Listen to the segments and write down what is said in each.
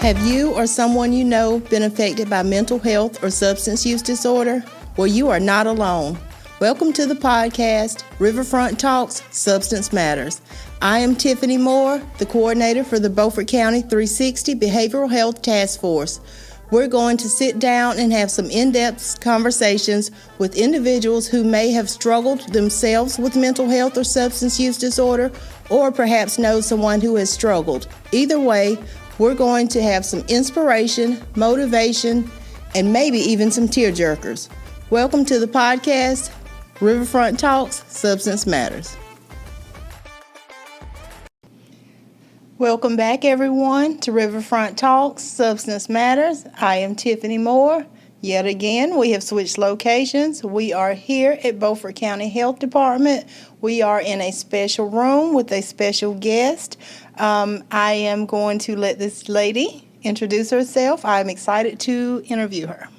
Have you or someone you know been affected by mental health or substance use disorder? Well, you are not alone. Welcome to the podcast, Riverfront Talks, Substance Matters. I am Tiffany Moore, the coordinator for the Beaufort County 360 Behavioral Health Task Force. We're going to sit down and have some in-depth conversations with individuals who may have struggled themselves with mental health or substance use disorder, or perhaps know someone who has struggled. Either way, we're going to have some inspiration, motivation, and maybe even some tearjerkers. Welcome to the podcast, Riverfront Talks, Substance Matters. Welcome back, everyone, to Riverfront Talks, Substance Matters. I am Tiffany Moore. Yet again, we have switched locations. We are here at Beaufort County Health Department. We are in a special room with a special guest. I am going to let this lady introduce herself. I'm excited to interview her.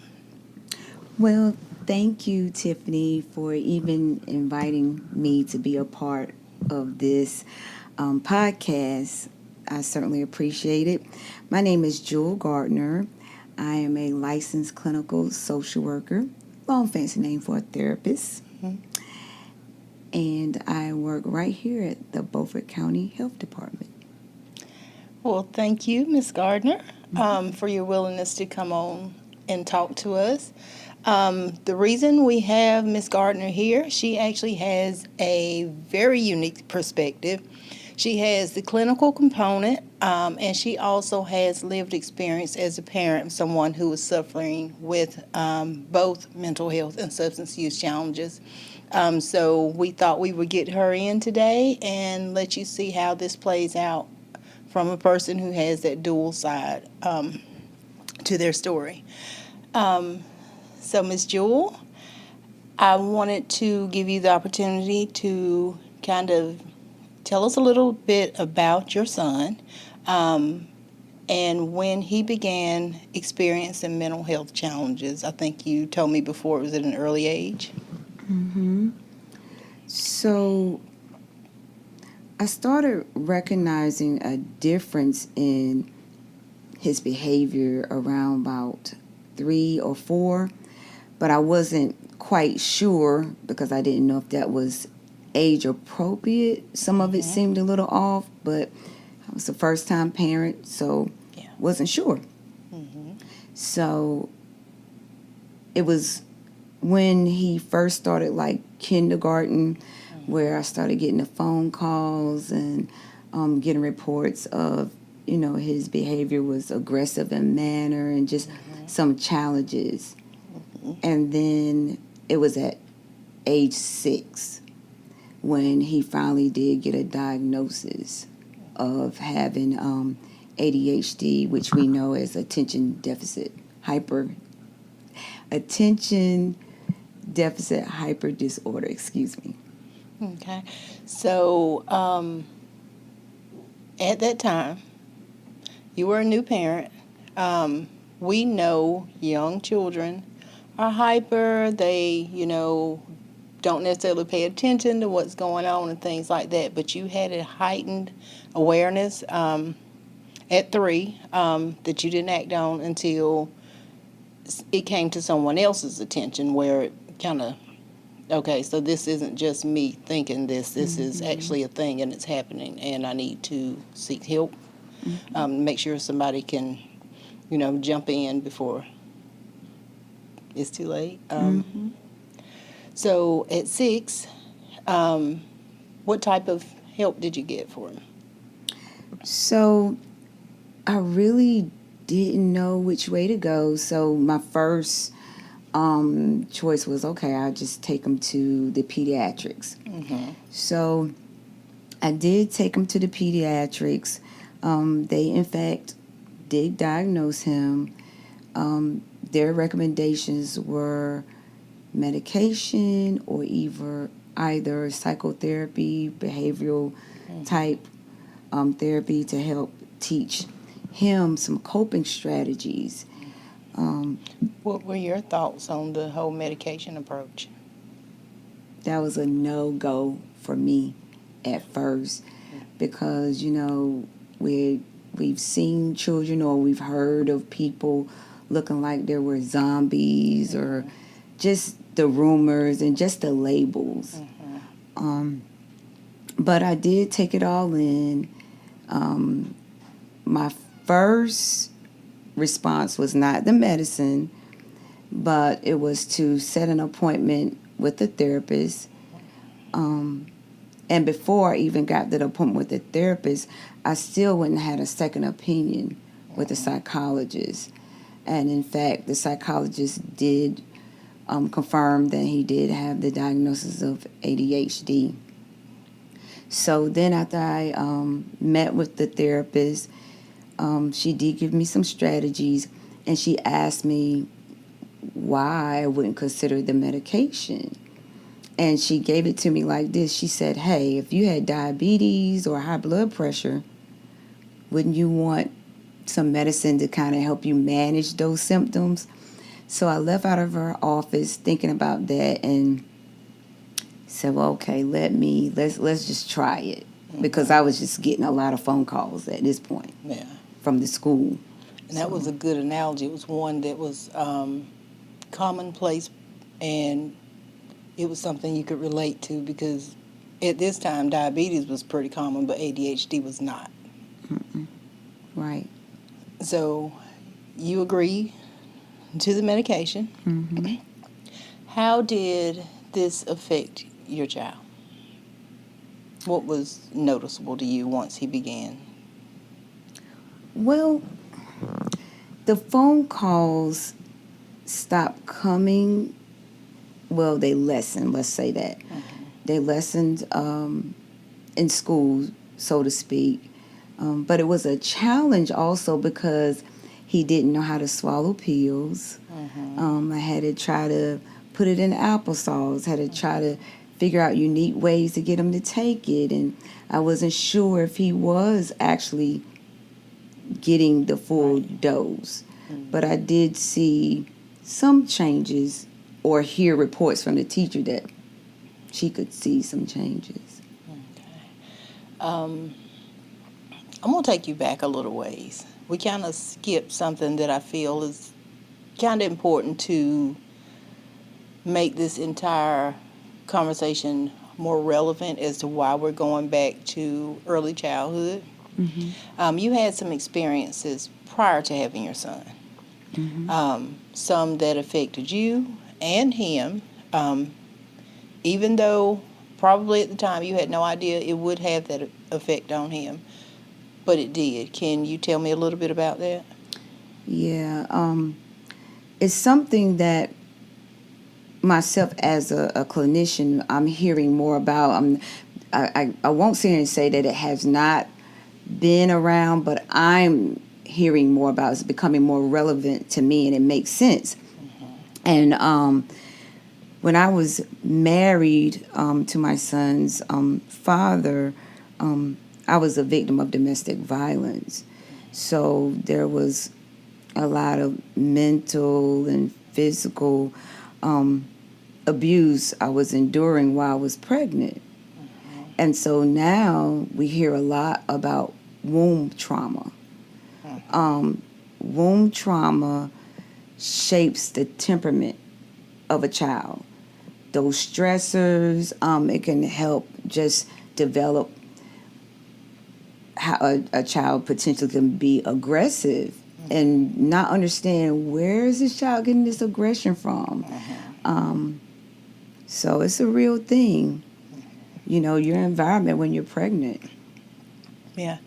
Well, thank you, Tiffany, for even inviting me to be a part of this podcast. I certainly appreciate it. My name is Jewell Gardner. I am a licensed clinical social worker, long fancy name for a therapist. Mm-hmm. And I work right here at the Beaufort County Health Department. Well, thank you, Ms. Gardner, for your willingness to come on and talk to us. The reason we have Ms. Gardner here, she actually has a very unique perspective. She has the clinical component, and she also has lived experience as a parent of someone who is suffering with both mental health and substance use challenges. So we thought we would get her in today and let you see how this plays out from a person who has that dual side to their story. So, Ms. Jewell, I wanted to give you the opportunity to kind of tell us a little bit about your son and when he began experiencing mental health challenges. I think you told me before it was at an early age. Mm-hmm. So I started recognizing a difference in his behavior around about 3 or 4, but I wasn't quite sure because I didn't know if that was age appropriate. Some of it seemed a little off, but I was a first time parent, so wasn't sure. Mm-hmm. So it was when he first started like kindergarten where I started getting the phone calls and getting reports of, his behavior was aggressive in manner and just some challenges. Mm-hmm. And then it was at age 6 when he finally did get a diagnosis of having ADHD, which we know as attention deficit hyper disorder, excuse me. Okay. So at that time, you were a new parent. We know young children are hyper. They, don't necessarily pay attention to what's going on and things like that. But you had a heightened awareness at 3 that you didn't act on until it came to someone else's attention where it kind of, okay, so this isn't just me thinking this is actually a thing and it's happening and I need to seek help, make sure somebody can, jump in before it's too late. So at 6, what type of help did you get for him? So I really didn't know which way to go. So my first choice was, okay, I'll just take him to the pediatrics. Mm-hmm. So I did take him to the pediatrics. They, in fact, did diagnose him. Their recommendations were medication or either psychotherapy, behavioral type therapy to help teach him some coping strategies. What were your thoughts on the whole medication approach? That was a no-go for me at first because, we we've seen children or we've heard of people looking like there were zombies or just the rumors and just the labels. But I did take it all in. My first response was not the medicine, but it was to set an appointment with a therapist. And before I even got that appointment with the therapist, I still went and had a second opinion with a psychologist. And in fact, the psychologist did confirm that he did have the diagnosis of ADHD. So then after I met with the therapist, she did give me some strategies, and she asked me why I wouldn't consider the medication. And she gave it to me like this. She said, hey, if you had diabetes or high blood pressure, wouldn't you want some medicine to kind of help you manage those symptoms? So I left out of her office thinking about that and said, well, okay, let's just try it. Because I was just getting a lot of phone calls at this point from the school. And that was a good analogy. It was one that was commonplace, and it was something you could relate to, because at this time diabetes was pretty common, but ADHD was not. Right. So you agree to the medication. How did this affect your child? What was noticeable to you once he began? Well, the phone calls stopped coming. Well, they lessened, let's say that. They lessened in school, so to speak. But it was a challenge also because he didn't know how to swallow pills. I had to try to put it in applesauce, had to try to figure out unique ways to get him to take it. And I wasn't sure if he was actually getting the full dose. But I did see some changes or hear reports from the teacher that she could see some changes. I'm going to take you back a little ways. We kind of skipped something that I feel is kind of important to make this entire conversation more relevant as to why we're going back to early childhood. You had some experiences prior to having your son, some that affected you and him, even though probably at the time you had no idea it would have that effect on him, but it did. Can you tell me a little bit about that? Yeah, it's something that myself as a clinician, I'm hearing more about. I won't sit here and say that it has not been around, but I'm hearing more about it. It's becoming more relevant to me, and it makes sense. And when I was married to my son's father, I was a victim of domestic violence. So there was a lot of mental and physical abuse I was enduring while I was pregnant. And so now we hear a lot about womb trauma. Womb trauma shapes the temperament of a child. Those stressors, it can help just develop how a child potentially can be aggressive and not understand where is this child getting this aggression from. So it's a real thing. You know, your environment when you're pregnant. Yeah.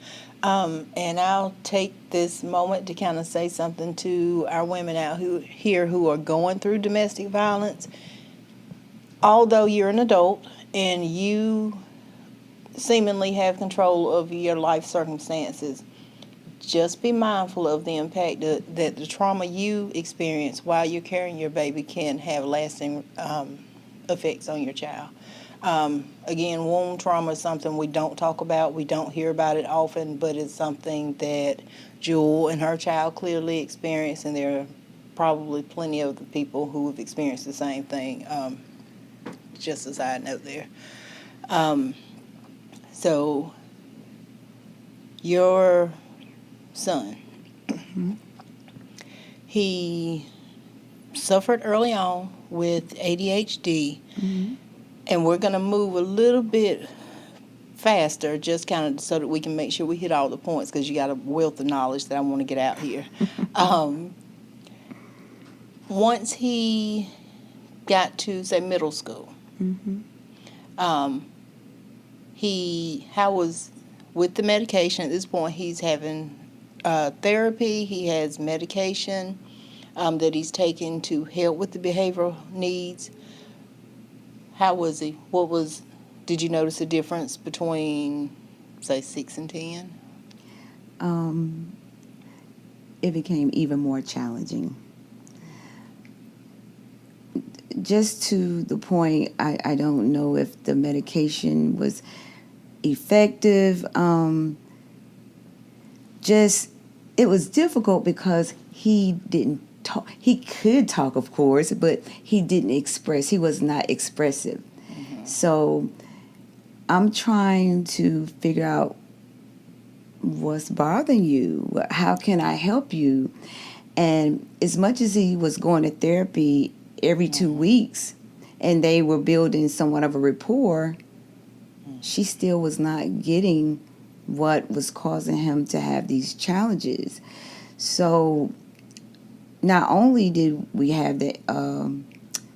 And I'll take this moment to kind of say something to our women out here who are going through domestic violence. Although you're an adult and you seemingly have control of your life circumstances, just be mindful of the impact that the trauma you experience while you're carrying your baby can have lasting effects on your child. Again, womb trauma is something we don't talk about. We don't hear about it often, but it's something that Jewell and her child clearly experienced, and there are probably plenty of the people who have experienced the same thing, just as I note there. So your son. He suffered early on with ADHD, and we're going to move a little bit faster, just kind of so that we can make sure we hit all the points, because you got a wealth of knowledge that I want to get out here. Once he got to, say, middle school, how was with the medication at this point? He's having therapy. He has medication that he's taking to help with the behavioral needs. How was he? Did you notice a difference between, say, 6 and 10? It became even more challenging. Just to the point, I don't know if the medication was effective. It was difficult because he didn't talk. He could talk, of course, but he didn't express. He was not expressive. So I'm trying to figure out what's bothering you. How can I help you? And as much as he was going to therapy every 2 weeks and they were building somewhat of a rapport, she still was not getting what was causing him to have these challenges. So not only did we have the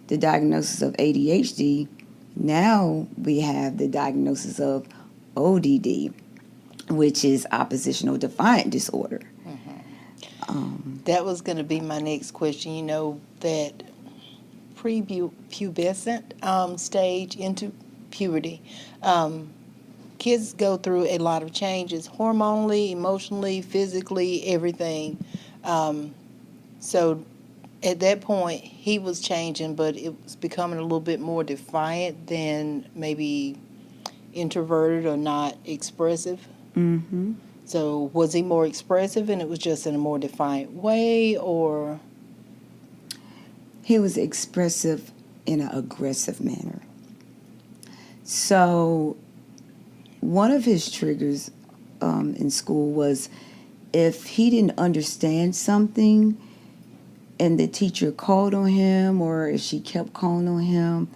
diagnosis of ADHD, now we have the diagnosis of ODD, which is oppositional defiant disorder. That was going to be my next question. You know, that prepubescent stage into puberty, kids go through a lot of changes, hormonally, emotionally, physically, everything. So at that point, he was changing, but it was becoming a little bit more defiant than maybe introverted or not expressive. So was he more expressive and it was just in a more defiant way, or? He was expressive in an aggressive manner. So one of his triggers in school was if he didn't understand something and the teacher called on him, or if she kept calling on him,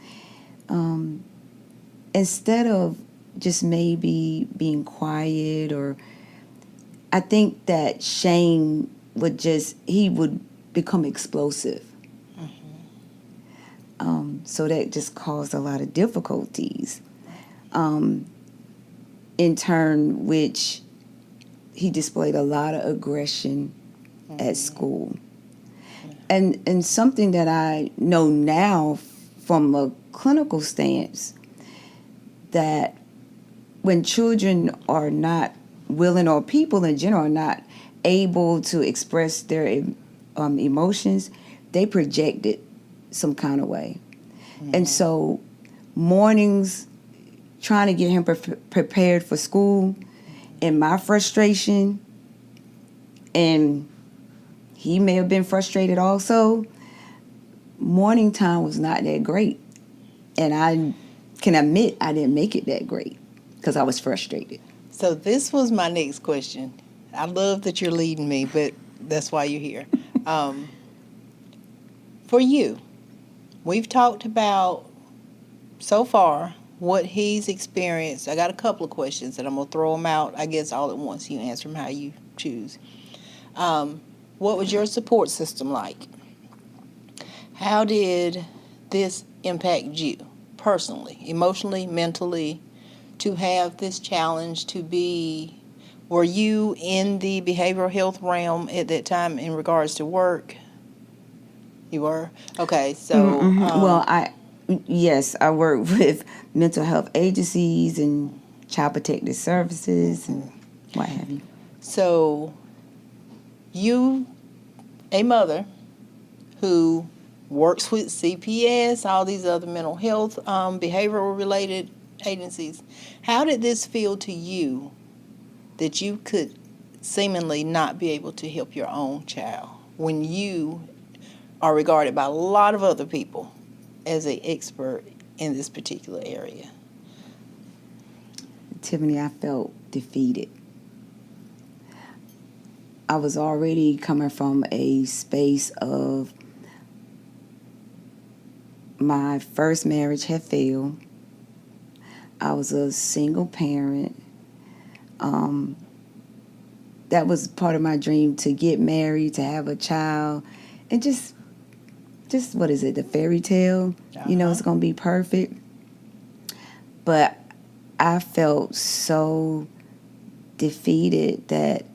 instead of just maybe being quiet, or I think that Shane he would become explosive. So that just caused a lot of difficulties. In turn, which he displayed a lot of aggression at school. And something that I know now from a clinical stance, that when children are not willing, or people in general are not able to express their emotions, they project it some kind of way. And so mornings, trying to get him prepared for school, and my frustration, and he may have been frustrated also, morning time was not that great. And I can admit I didn't make it that great because I was frustrated. So this was my next question. I love that you're leading me, but that's why you're here. For you, we've talked about so far what he's experienced. I got a couple of questions and I'm going to throw them out, I guess, all at once. You answer them how you choose. What was your support system like? How did this impact you personally, emotionally, mentally, to have this challenge, were you in the behavioral health realm at that time in regards to work? You were? Okay, so. Yes, I work with mental health agencies and child protective services and what have you. So, you, a mother who works with CPS, all these other mental health, behavioral related agencies, how did this feel to you that you could seemingly not be able to help your own child when you are regarded by a lot of other people as an expert in this particular area? Tiffany, I felt defeated. I was already coming from a space of my first marriage had failed. I was a single parent. That was part of my dream, to get married, to have a child, and just what is it, the fairy tale? It's going to be perfect. But I felt so defeated that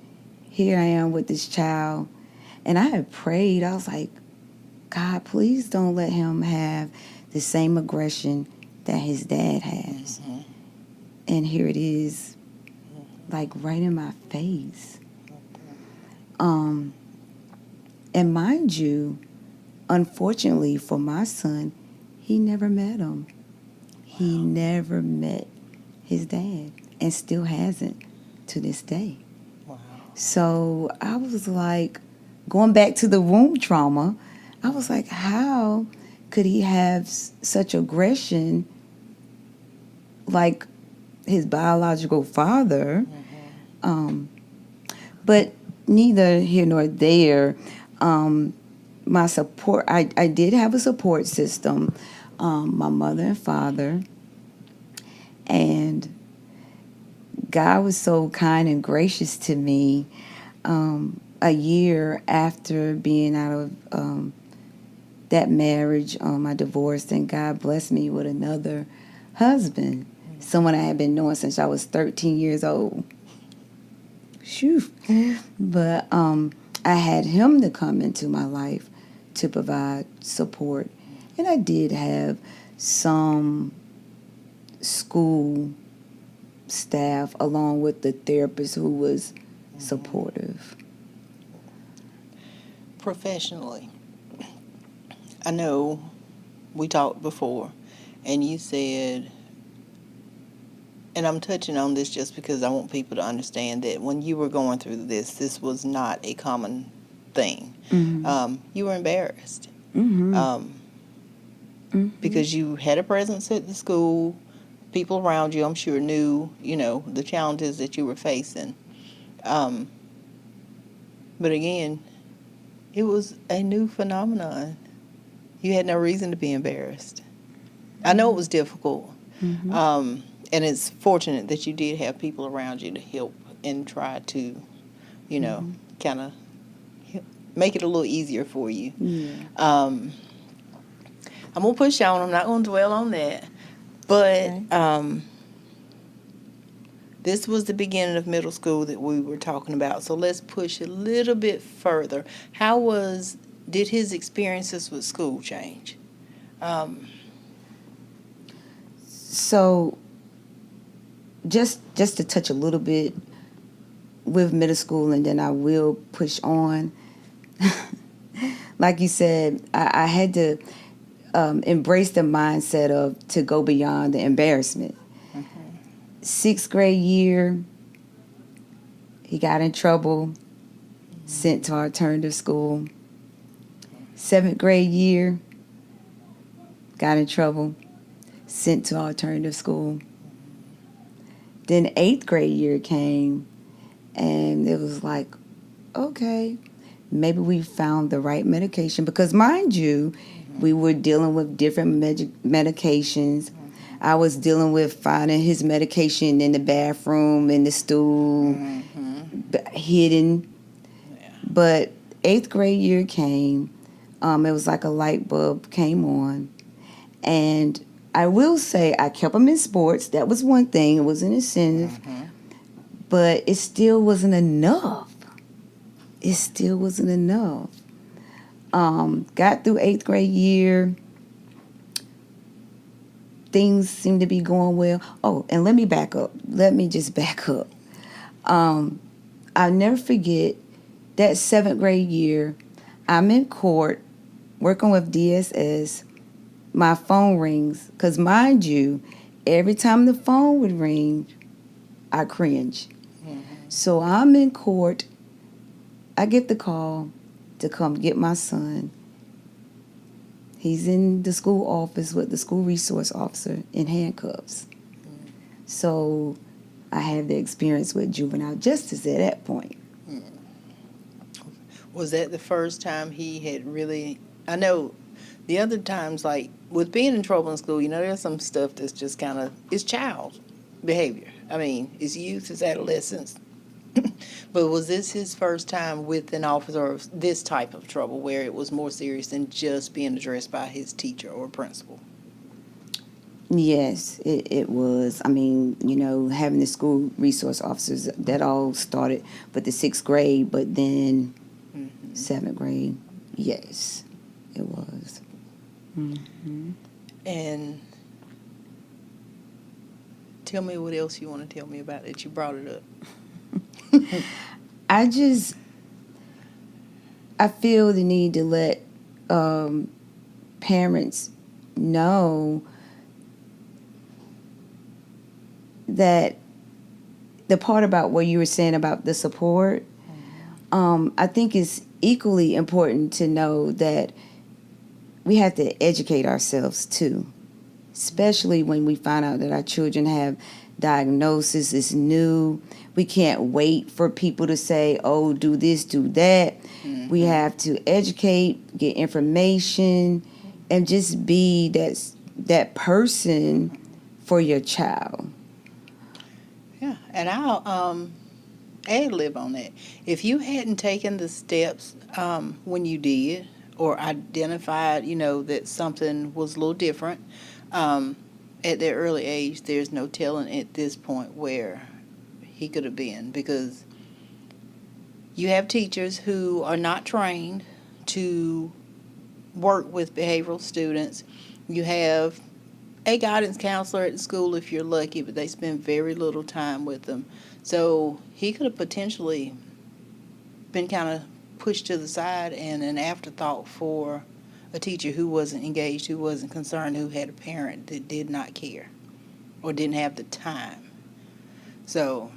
here I am with this child. And I had prayed. I was like, God, please don't let him have the same aggression that his dad has. Mm-hmm. And here it is, like right in my face. And mind you, unfortunately for my son, he never met him. He never met his dad, and still hasn't to this day. Wow. So I was like, going back to the womb trauma, I was like, how could he have such aggression like his biological father? Mm-hmm. But neither here nor there. My support, I did have a support system, my mother and father, and God was so kind and gracious to me. A year after being out of that marriage, I divorced, and God blessed me with another husband, someone I had been knowing since I was 13 years old. Shoo. But I had him to come into my life to provide support. And I did have some school staff along with the therapist who was supportive. Professionally, I know we talked before, and you said, and I'm touching on this just because I want people to understand that when you were going through this was not a common thing. Mm-hmm. You were embarrassed. Mm-hmm. Because you had a presence at the school. People around you, I'm sure, knew, the challenges that you were facing. But again, it was a new phenomenon. You had no reason to be embarrassed. I know it was difficult. Mm-hmm. And it's fortunate that you did have people around you to help and try to, kind of make it a little easier for you. Yeah. I'm going to push on. I'm not going to dwell on that. But okay. This was the beginning of middle school that we were talking about. So let's push a little bit further. Did his experiences with school change? So just to touch a little bit with middle school, and then I will push on. Like you said, I had to embrace the mindset of to go beyond the embarrassment. Mm-hmm. 6th grade year, he got in trouble, sent to alternative school. 7th grade year, got in trouble, sent to alternative school. Then 8th grade year came, and it was like, okay, maybe we found the right medication. Because mind you, we were dealing with different medications. I was dealing with finding his medication in the bathroom, in the stool, hidden. Yeah. But 8th grade year came. It was like a light bulb came on. And I will say I kept him in sports. That was one thing. It was an incentive. Mm-hmm. But it still wasn't enough. It still wasn't enough. Got through 8th grade year. Things seemed to be going well. Oh, and let me back up. Let me just back up. I'll never forget that 7th grade year. I'm in court working with DSS. My phone rings. Because mind you, every time the phone would ring, I cringe. Mm-hmm. So I'm in court. I get the call to come get my son. He's in the school office with the school resource officer in handcuffs. Mm. So I have the experience with juvenile justice at that point. Mm. Was that the first time he had really? I know the other times, like with being in trouble in school, there's some stuff that's just kind of it's child behavior. I mean, it's youth, it's adolescence. But was this his first time with an officer of this type of trouble where it was more serious than just being addressed by his teacher or principal? Yes, it was. I mean, having the school resource officers, that all started with the 6th grade, but then 7th grade, yes, it was. And tell me what else you want to tell me about it. You brought it up. I feel the need to let parents know that the part about what you were saying about the support, I think it's equally important to know that we have to educate ourselves too, especially when we find out that our children have diagnosis is new. We can't wait for people to say, oh, do this, do that. We have to educate, get information, and just be that person for your child. Yeah, and I'll ad-lib on that. If you hadn't taken the steps when you did, or identified, that something was a little different at their early age, there's no telling at this point where he could have been, because you have teachers who are not trained to work with behavioral students. You have a guidance counselor at the school if you're lucky, but they spend very little time with them. So he could have potentially been kind of pushed to the side and an afterthought for a teacher who wasn't engaged, who wasn't concerned, who had a parent that did not care or didn't have the time. So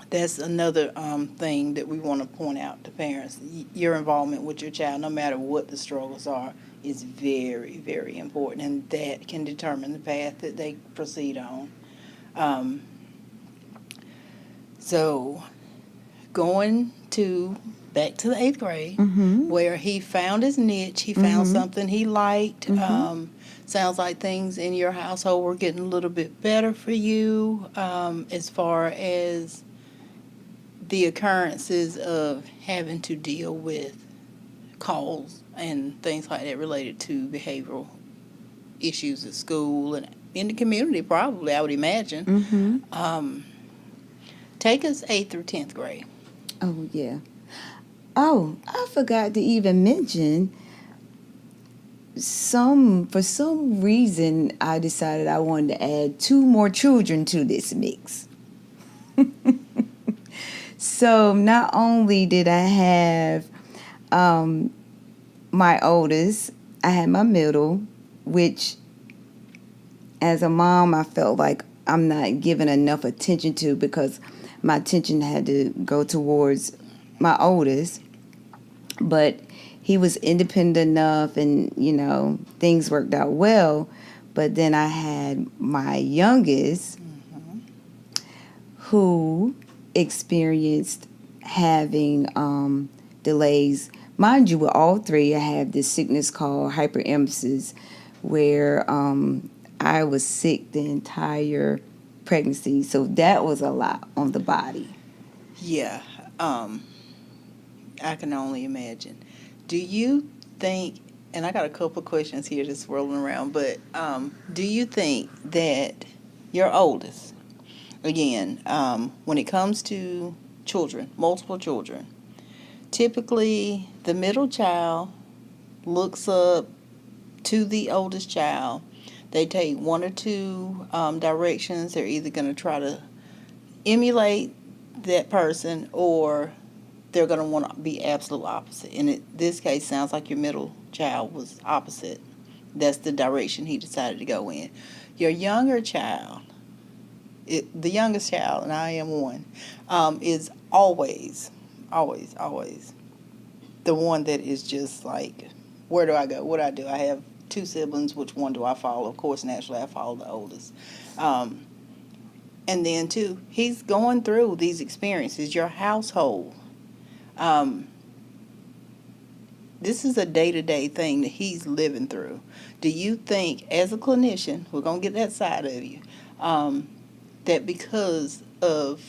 that's another thing that we want to point out to parents. Your involvement with your child, no matter what the struggles are, is very, very important, and that can determine the path that they proceed on. So going back to the 8th grade, where he found his niche, he found something he liked. Sounds like things in your household were getting a little bit better for you as far as the occurrences of having to deal with calls and things like that related to behavioral issues at school and in the community, probably, I would imagine. Take us 8th through 10th grade. Oh, yeah. Oh, I forgot to even mention, for some reason, I decided I wanted to add 2 more children to this mix. So not only did I have my oldest, I had my middle, which as a mom, I felt like I'm not giving enough attention to, because my attention had to go towards my oldest. But he was independent enough, and, things worked out well. But then I had my youngest, who experienced having delays. Mind you, with all 3, I have this sickness called hyperemesis, where I was sick the entire pregnancy. So that was a lot on the body. Yeah, I can only imagine. Do you think, and I got a couple of questions here just rolling around, but do you think that your oldest, again, when it comes to children, multiple children, typically the middle child looks up to the oldest child. They take 1 or 2 directions. They're either going to try to emulate that person, or they're going to want to be absolute opposite. In this case, sounds like your middle child was opposite. That's the direction he decided to go in. Your younger child, the youngest child, and I am one, is always, always, always the one that is just like, where do I go? What do I do? I have 2 siblings. Which one do I follow? Of course, naturally, I follow the oldest. And then, too, he's going through these experiences. Your household this is a day-to-day thing that he's living through. Do you think, as a clinician, we're going to get that side of you, that because of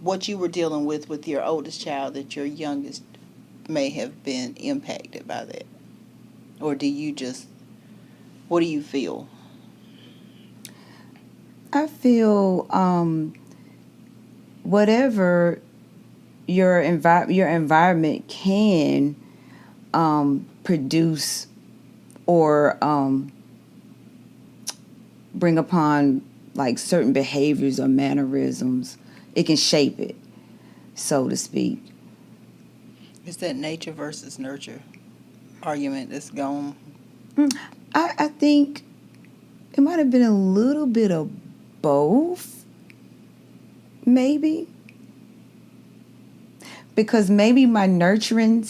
what you were dealing with your oldest child, that your youngest may have been impacted by that? Or do you just, what do you feel? I feel whatever your environment can produce or bring upon like certain behaviors or mannerisms, it can shape it, so to speak. Is that nature versus nurture argument that's gone? I think it might have been a little bit of both, maybe. Because maybe my nurturing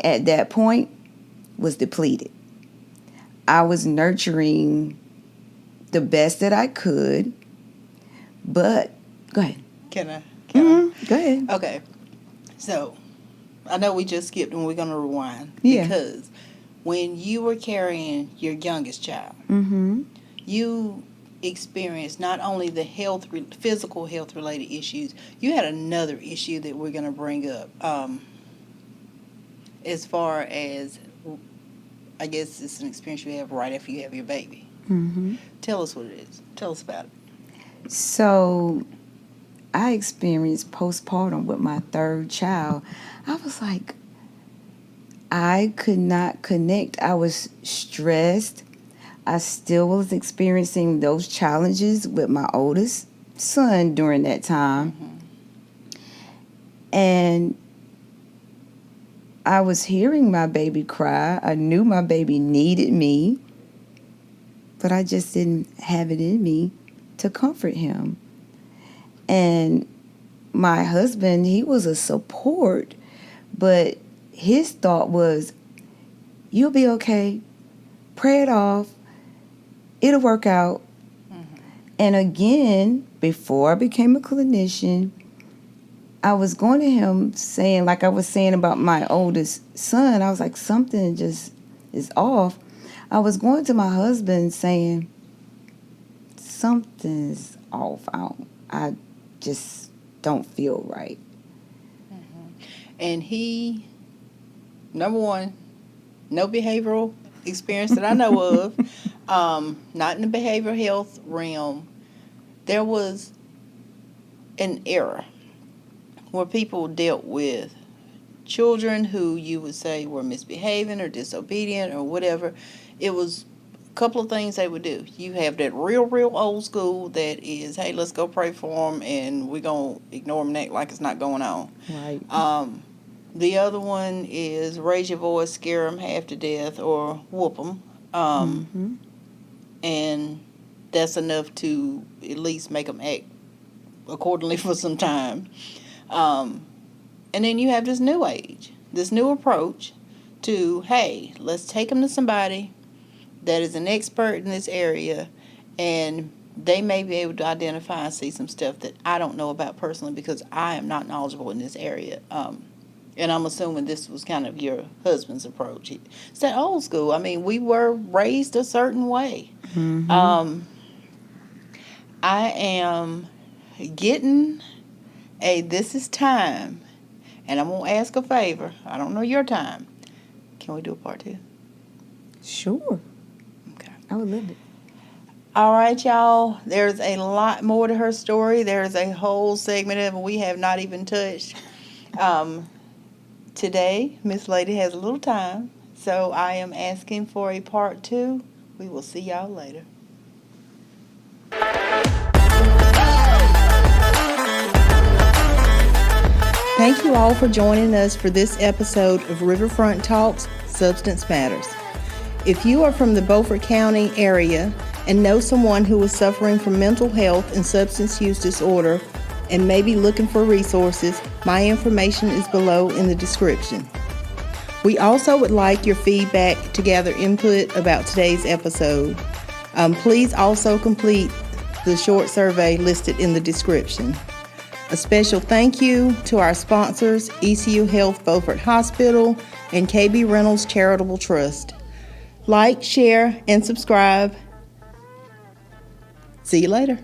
at that point was depleted. I was nurturing the best that I could, but go ahead. Can I? Go ahead. Okay. So, I know we just skipped and we're going to rewind. Yeah. Because when you were carrying your youngest child, you experienced not only the physical health related issues, you had another issue that we're going to bring up. As far as, I guess it's an experience you have right after you have your baby. Tell us what it is. Tell us about it. So, I experienced postpartum with my third child. I was like, I could not connect. I was stressed. I still was experiencing those challenges with my oldest son during that time. And I was hearing my baby cry. I knew my baby needed me, but I just didn't have it in me to comfort him. And my husband, he was a support, but his thought was, you'll be okay. Pray it off. It'll work out. And again, before I became a clinician, I was going to him saying, like I was saying about my oldest son, I was like, something just is off. I was going to my husband saying, something's off. I just don't feel right. And he, number one, no behavioral experience that I know of, not in the behavioral health realm. There was an era where people dealt with children who you would say were misbehaving or disobedient or whatever. It was a couple of things they would do. You have that real old school that is, hey, let's go pray for them, and we're going to ignore them and act like it's not going on. Right. The other one is raise your voice, scare them half to death, or whoop them. And that's enough to at least make them act accordingly for some time. And then you have this new age, this new approach to, hey, let's take them to somebody that is an expert in this area, and they may be able to identify and see some stuff that I don't know about personally because I am not knowledgeable in this area. And I'm assuming this was kind of your husband's approach. It's that old school. I mean, we were raised a certain way. I am getting this is time, and I'm going to ask a favor. I don't know your time. Can we do a part 2? Sure. Okay. I would love it. All right, y'all. There's a lot more to her story. There's a whole segment of it we have not even touched. Today, Miss Lady has a little time, so I am asking for a part 2. We will see y'all later. Thank you all for joining us for this episode of Riverfront Talks, Substance Matters. If you are from the Beaufort County area and know someone who is suffering from mental health and substance use disorder and may be looking for resources, my information is below in the description. We also would like your feedback to gather input about today's episode. Please also complete the short survey listed in the description. A special thank you to our sponsors, ECU Health Beaufort Hospital and KB Reynolds Charitable Trust. Like, share, and subscribe. See you later.